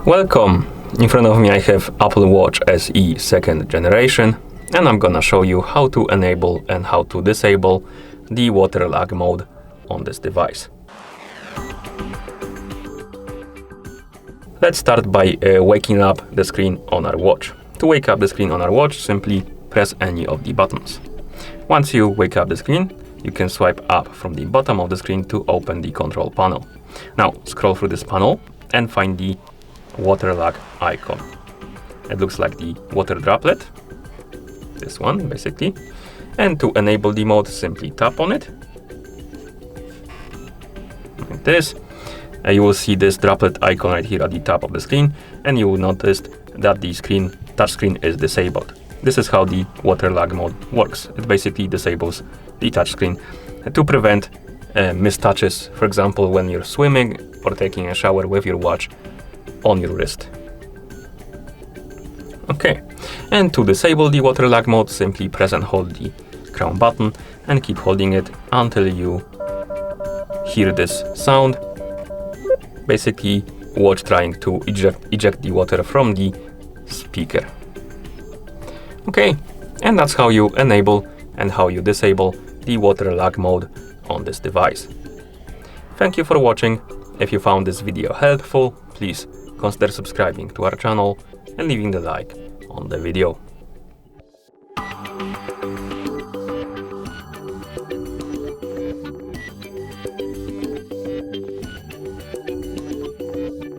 Welcome! In front of me I have Apple Watch SE 2nd generation, and I'm gonna show you how to enable and how to disable the water lag mode on this device. Let's start by waking up the screen on our watch. To wake up the screen on our watch, simply press any of the buttons. Once you wake up the screen, you can swipe up from the bottom of the screen to open the control panel. Now scroll through this panel and find the water lag icon. It looks like the water droplet, this one basically. And to enable the mode, simply tap on it, like this. You will see this droplet icon right here at the top of the screen, and you will notice that the touch screen is disabled. This is how the water lag mode works. It basically disables the touch screen to prevent mistouches, for example when you're swimming or taking a shower with your watch on your wrist. Okay, and to disable the water lag mode, simply press and hold the crown button and keep holding it until you hear this sound. Basically, watch trying to eject the water from the speaker. Okay, and that's how you enable and how you disable the water lag mode on this device. Thank you for watching. If you found this video helpful, please consider subscribing to our channel and leaving the like on the video.